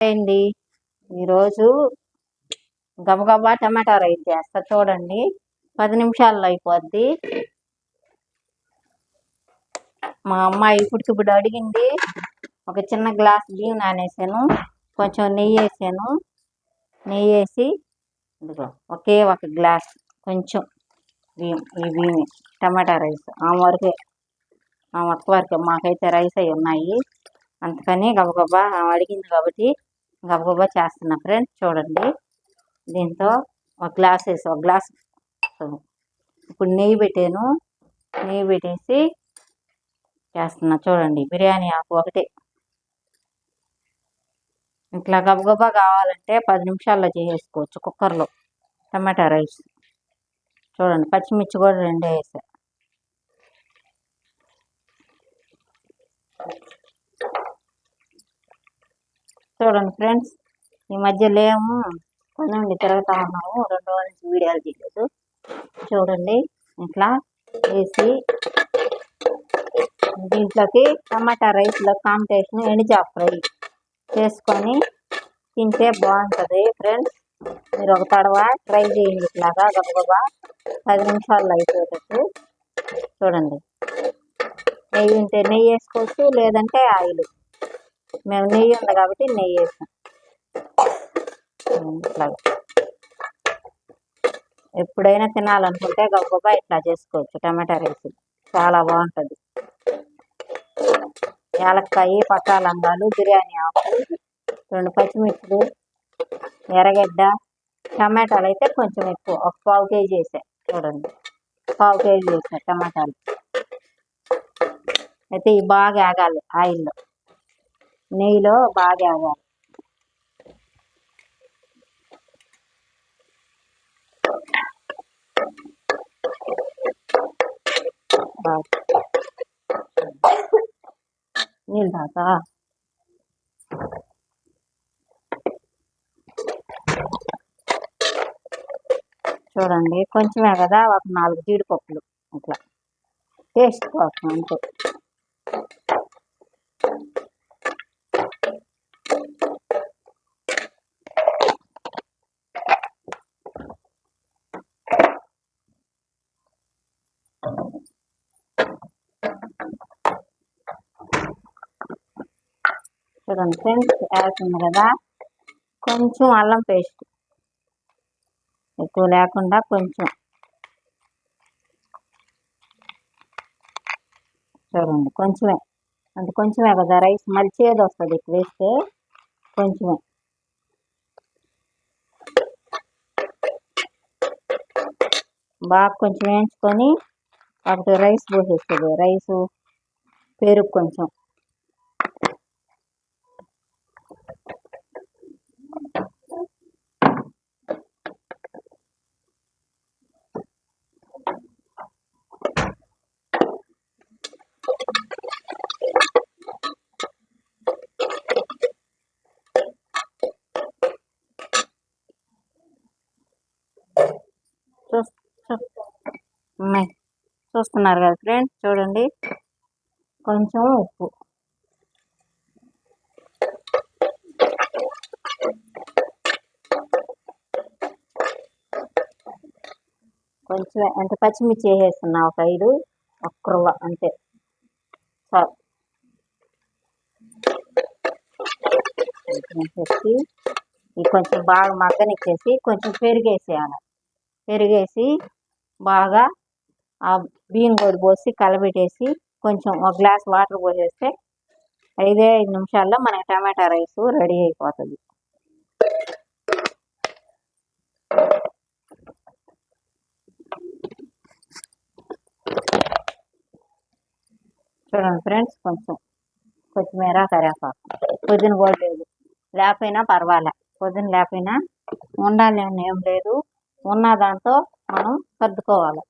అండి ఈరోజు గబగబా టమాటా రైస్ చేస్తా చూడండి. 10 నిమిషాల్లో అయిపోద్ది. మా అమ్మాయి ఇప్పుడు అడిగింది. ఒక చిన్న గ్లాస్ బియ్యం నానేసాను, కొంచెం నెయ్యి వేసాను. నెయ్యి వేసి ఇదిగో ఒక గ్లాస్ కొంచెం బియ్యం, ఈ బియ్యం టమాటా రైస్ వరకే, ఒక్క వరకే. మాకైతే రైస్ అవి ఉన్నాయి, అందుకని గబగబా అడిగింది కాబట్టి గబగబా చేస్తున్నా ఫ్రెండ్స్. చూడండి, దీంతో ఒక గ్లాస్ వేసి ఒక గ్లాస్ ఇప్పుడు నెయ్యి పెట్టాను. నెయ్యి పెట్టేసి చేస్తున్నా చూడండి. బిర్యానీ ఆకు ఒకటే. ఇట్లా గబగబా కావాలంటే 10 నిమిషాల్లో చేసేసుకోవచ్చు కుక్కర్లో టమాటా రైస్. చూడండి, పచ్చిమిర్చి కూడా 2 వేసా. చూడండి ఫ్రెండ్స్, ఈ మధ్య లేము, కొంచెం తిరుగుతా ఉన్నాము, 2 రోజుల నుంచి వీడియోలు తీయలేదు. చూడండి, ఇట్లా వేసి దీంట్లోకి టమాటా రైస్లో కాంబినేషన్ ఎండుచేప ఫ్రై చేసుకొని తింటే బాగుంటుంది ఫ్రెండ్స్. మీరు ఒక తడవ ట్రై చేయండి, ఇట్లాగా గబగబా 10 నిమిషాల్లో అయిపోయేటట్టు. చూడండి, నెయ్యి ఉంటే నెయ్యి వేసుకోవచ్చు, లేదంటే ఆయిల్. మేము నెయ్యి ఉంది కాబట్టి నెయ్యి వేసాం. ఇట్లాగా ఎప్పుడైనా తినాలనుకుంటే గబగబా ఇట్లా చేసుకోవచ్చు టమాటా రైస్, చాలా బాగుంటుంది. యాలక్కాయ, పట్టా లంగాలు, బిర్యానీ ఆకు, 2 పచ్చిమిర్చులు, ఎర్రగడ్డ, టమాటాలు అయితే కొంచెం ఎక్కువ, ఒక 1/4 కేజీ వేసా. చూడండి, 1/4 కేజీ వేసా టమాటాలు. అయితే ఇవి బాగా ఆగాలి, ఆయిల్లో నెయ్యిలో బాగా ఆగాలి. నీళ్ళు తాతా. చూడండి, కొంచెమే కదా, ఒక 4 జీడిపప్పులు ఇట్లా టేస్ట్ కోసం అంతే. చూడండి ఫ్రెండ్స్, వేస్తుంది కదా, కొంచెం అల్లం పేస్ట్, ఎక్కువ లేకుండా కొంచెం. చూడండి, కొంచెమే, అంటే కొంచెమే కదా, రైస్ మళ్ళీ చేదు వస్తుంది ఎక్కువ వేస్తే. కొంచెమే. బాగా కొంచెం వేయించుకొని ఒకటి రైస్ పోసేస్తుంది. రైసు, పెరుగు కొంచెం. చూస్తున్నారు కదా ఫ్రెండ్స్, చూడండి, కొంచెం ఉప్పు. కొంచెం అంటే పచ్చిమిర్చి వేసేస్తున్నా, ఒక 5, ఒక్క రవ్వ అంతే చాలు. వేసేసి ఇది కొంచెం బాగా మగ్గనిచ్చేసి కొంచెం పెరిగేసేయాలి. పెరిగేసి బాగా ఆ బియ్యం పొడి పోసి కలబెట్టేసి కొంచెం ఒక గ్లాస్ వాటర్ పోసేస్తే 5 నిమిషాల్లో మనకి టమాటా రైస్ రెడీ అయిపోతుంది. చూడండి ఫ్రెండ్స్, కొంచెం కొత్తిమీర, కరివేపాకు, పుదీనా కూడా లేదు, లేకపోయినా పర్వాలే, పుదీనా లేకపోయినా ఉండాలి ఏం లేదు, ఉన్న దాంతో మనం సర్దుకోవాలి.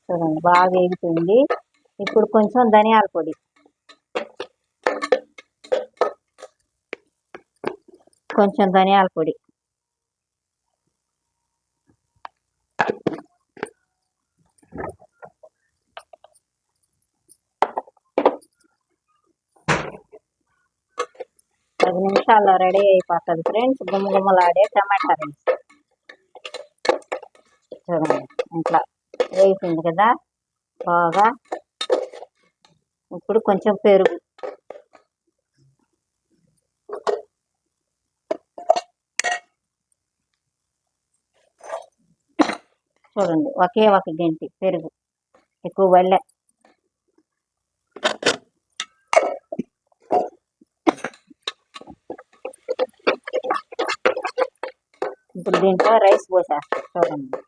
చూడండి, బాగా ఎగుతుంది. ఇప్పుడు కొంచెం ధనియాల పొడి, కొంచెం ధనియాల పొడి, 10 నిమిషాల్లో రెడీ అయిపోతుంది ఫ్రెండ్స్. గుమగుమలాడే టమాటా రైస్. చూడండి ఇట్లా వేయింది కదా బాగా. ఇప్పుడు కొంచెం పెరుగు, చూడండి ఒకే ఒక గంటి పెరుగు, ఎక్కువ వెళ్ళే. ఇప్పుడు దీంట్లో రైస్ పోసేస్తాం. చూడండి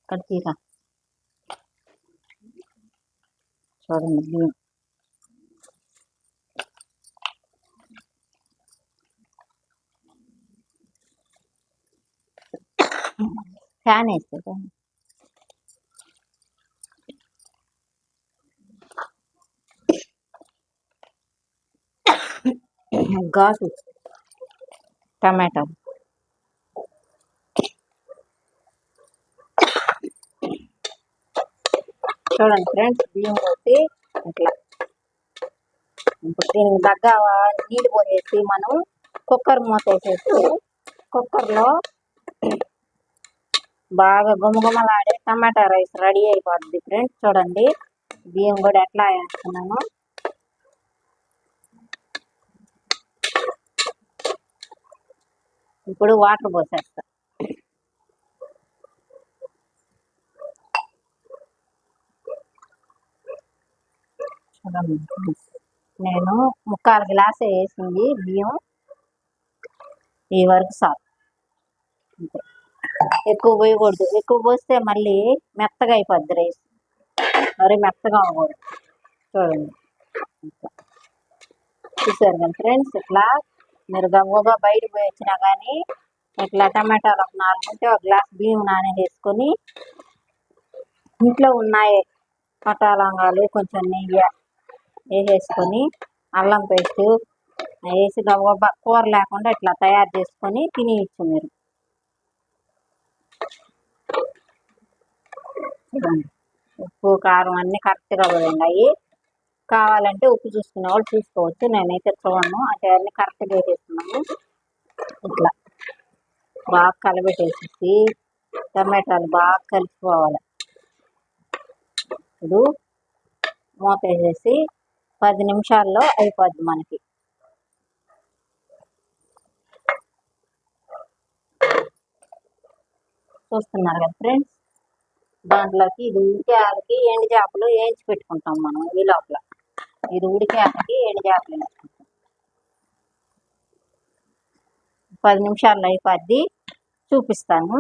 కట్టిగా చూడండి బియ్యం. ఫ్యాన్ వేస్తే ఘాటు టమాటా. చూడండి ఫ్రెండ్స్ బియ్యం పోసి ఇట్లా. ఇప్పుడు దీనికి తగ్గ నీళ్ళు పోసేసి మనం కుక్కర్ మూత వేసేసి కుక్కర్లో బాగా గుమగుమలాడే టమాటా రైస్ రెడీ అయిపోద్ది ఫ్రెండ్స్. చూడండి బియ్యం కూడా ఎట్లా వేస్తున్నాను. ఇప్పుడు వాటర్ పోసేస్తా. చూడండి నేను 3/4 గ్లాస్ వేసింది బియ్యం. ఈ వరకు సార్ అంతే, ఎక్కువ పోయకూడదు. ఎక్కువ పోస్తే మళ్ళీ మెత్తగా అయిపోద్ది రైస్, మరి మెత్తగా అవ్వకూడదు. చూడండి చూసారు కదా ఫ్రెండ్స్. ఇట్లా మీరు గవ్వగా బయట పోయి వచ్చినా కానీ ఇట్లా టమాటాలు ఒక 4 ఉంటే ఒక గ్లాస్ బియ్యం నానేసుకొని ఇంట్లో ఉన్నాయి పటాలంగాలు కొంచెం నెయ్యి వేసేసుకొని అల్లం పేస్ట్ వేసి గవ్వగా కూర లేకుండా ఇట్లా తయారు చేసుకొని తినేయచ్చు మీరు. చూడండి ఉప్పు కారం అన్నీ కరెక్ట్గా ఉన్నాయి. కావాలంటే ఉప్పు చూసుకునే వాళ్ళు చూసుకోవచ్చు, నేనైతే చూడను. అంటే అన్నీ కరెక్ట్గా వేసేస్తున్నాను. ఇట్లా బాగా కలబెట్టేసి టమాటాలు బాగా కలిసిపోవాలి. ఇప్పుడు మూత వేసేసి 10 నిమిషాల్లో అయిపోద్ది మనకి. చూస్తున్నారు కదా ఫ్రెండ్స్. దాంట్లోకి ఇది ఉడికేయాలకి ఎండు చేపలు వేయించి పెట్టుకుంటాం మనం. ఈ లోపల ఇది ఉడికేయాలకి ఎండు చేపలు వేసుకుంటాం. 10 నిమిషాల్లో అయిపోద్ది, చూపిస్తాను.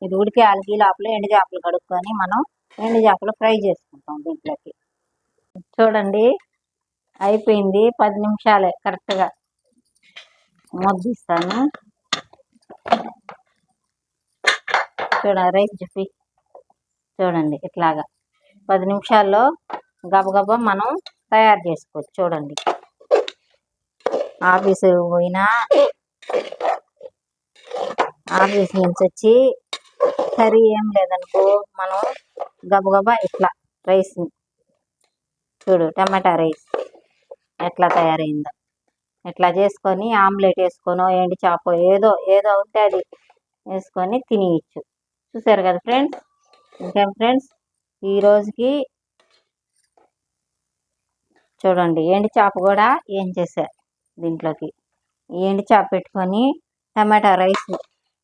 ఇది ఉడికేయాలకి ఈ లోపల ఎండు చేపలు కడుక్కొని మనం ఎండు చేపలు ఫ్రై చేసుకుంటాం దీంట్లోకి. చూడండి అయిపోయింది, 10 నిమిషాలే కరెక్ట్గా. మొద్దిస్తాను. చూడండి రైస్ చెప్పి చూడండి ఇట్లాగా 10 నిమిషాల్లో గబగబా మనం తయారు చేసుకోవచ్చు. చూడండి ఆఫీసు పోయినా ఆఫీస్ నుంచి వచ్చి కర్రీ ఏం లేదనుకో మనం గబగబా ఇట్లా రైస్ చూడు టమాటా రైస్ ఎట్లా తయారైందో ఇట్లా చేసుకొని ఆమ్లెట్ వేసుకొని ఎండు చేప ఏదో ఏదో ఉంటే అది వేసుకొని తినేయచ్చు. చూసారు కదా ఫ్రెండ్స్. ఇంకేం ఫ్రెండ్స్ ఈ రోజుకి చూడండి ఎండు చేప కూడా ఏం చేశా దీంట్లోకి. ఈ ఎండు చేప పెట్టుకొని టమాటా రైస్,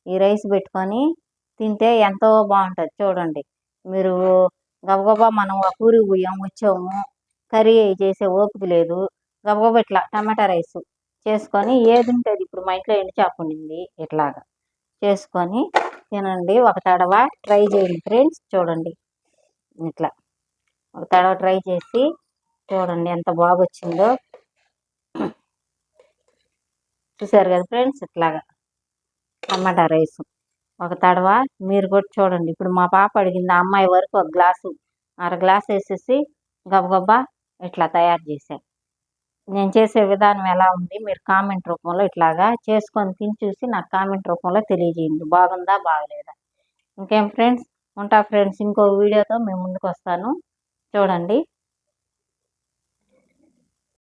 ఈ రైస్ పెట్టుకొని తింటే ఎంతో బాగుంటుంది. చూడండి మీరు గబగబా మనం ఆ ఊరికి పోయాం వచ్చాము, కర్రీ చేసే ఓపిక లేదు, గబగబా ఇట్లా టమాటా రైస్ చేసుకొని ఏది ఉంటుంది. ఇప్పుడు మా ఇంట్లో ఎండు చేప ఉండింది, ఇట్లాగా చేసుకొని తినండి. ఒక తడవ ట్రై చేయండి ఫ్రెండ్స్. చూడండి ఇట్లా ఒక తడవ ట్రై చేసి చూడండి ఎంత బాగా వచ్చిందో. చూసారు కదా ఫ్రెండ్స్. ఇట్లాగా టమాటా రైస్ ఒక తడవ మీరు కూడా చూడండి. ఇప్పుడు మా పాప అడిగింది, ఆ అమ్మాయి వరకు ఒక గ్లాసు 1/2 గ్లాస్ వేసేసి గబగబా ఇట్లా తయారు చేశాను. నేను చేసే విధానం ఎలా ఉంది మీరు కామెంట్ రూపంలో ఇట్లాగా చేసుకొని తిని చూసి నాకు కామెంట్ రూపంలో తెలియజేయండి, బాగుందా బాగలేదా. ఇంకేం ఫ్రెండ్స్ ఉంటా ఫ్రెండ్స్. ఇంకో వీడియోతో మేము ముందుకు వస్తాను. చూడండి.